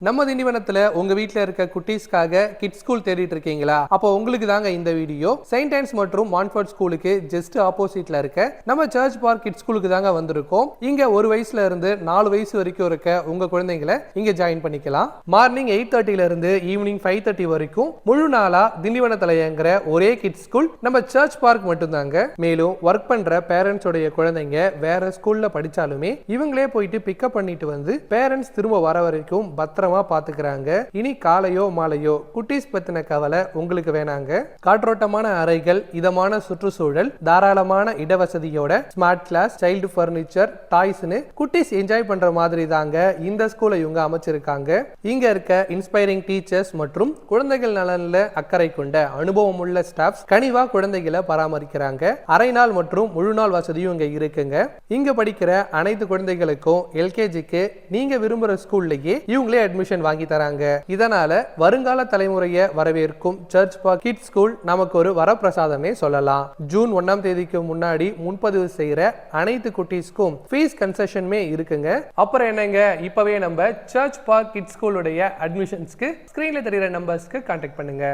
நம்ம திண்டிவனத்துல உங்க வீட்ல இருக்க குட்டீஸ்க்காக கிட்ஸ் ஸ்கூல் தேடிட்டு இருக்கீங்களா? அப்போ உங்களுக்கு தாங்க இந்த வீடியோ. செயின்ட் ஆன்ஸ் மற்றும் மான்ஃபோர்ட் ஸ்கூலுக்கு ஜஸ்ட் ஆப்போசிட்ல இருக்க நம்ம சர்ச் பார்க் கிட்ஸ் ஸ்கூலுக்கு தாங்க வந்திருக்கோம். இங்க 1 வயசுல இருந்து 4 வயசு வரைக்கும் இருக்க உங்க குழந்தைங்களை இங்க ஜாயின் பண்ணிக்கலாம். மார்னிங் 8:30ல இருந்து ஈவினிங் 5:30 வரைக்கும் முழு நாளா திண்டிவனத்துல இயங்குற ஒரே கிட்ஸ் ஸ்கூல் நம்ம சர்ச் பார்க் மட்டும் தாங்க. மேலும் ஒர்க் பண்ற பேரண்ட்ஸ் உடைய குழந்தைங்க வேற ஸ்கூல்ல படிச்சாலுமே இவங்களே போயிட்டு பிக்கப் பண்ணிட்டு வந்து பேரண்ட்ஸ் திரும்ப வர வரைக்கும் பத்திரமா பாத்துக்கிறாங்க. இனி காலையோ மாலையோ குட்டீஸ் பத்தின கவலை உங்களுக்கு வேணாங்க. காற்றோட்டமான அறைகள், இதமான சுற்றுச்சூழல், தாராளமான இடவசதியோட ஸ்மார்ட் கிளாஸ், சைல்டு பர்னிச்சர், டாய்ஸ்னு குட்டீஸ் என்ஜாய் பண்ற மாதிரி தாங்க இந்த ஸ்கூலை இவங்க அமைச்சிருக்காங்க. இங்க இருக்க இன்ஸ்பைரிங் டீச்சர்ஸ் மற்றும் குழந்தைகள் நலன்ல அக்கறை கொண்ட அனுபவம் உள்ள ஸ்டாஃப்ஸ் கனிவா குழந்தைகளை பராமரிக்கிறாங்க. அரை நாள் மற்றும் முழு நாள் வசதியும் இங்க இருக்குங்க. இங்க படிக்கிற அனைத்து குழந்தைகளுக்கும் எல்கேஜிக்கு நீங்க விரும்புற ஸ்கூல்லையே இவங்களே அட்மிஷன் வாங்கி தராங்க. இதனால வருங்கால தலைமுறையை வரவேற்கும் சர்ச் பார்க் கிட்ஸ் ஸ்கூல் நமக்கு ஒரு வரப்பிரசாதமே சொல்லலாம். ஜூன் 1ஆம் தேதிக்கு முன்னாடி முன்பதிவு செய்யற அனைத்து குட்டீஸ்க்கும் ஃபீஸ் கன்செஷனுமே இருக்குங்க. அப்புறம் என்னங்க, இப்பவே நம்ம சர்ச் பார்க் கிட்ஸ் ஸ்கூலுடைய அட்மிஷன்ஸ்க்கு ஸ்கிரீன்ல தெரியுற நம்பர்ஸ்க்கு கான்டாக்ட் பண்ணுங்க.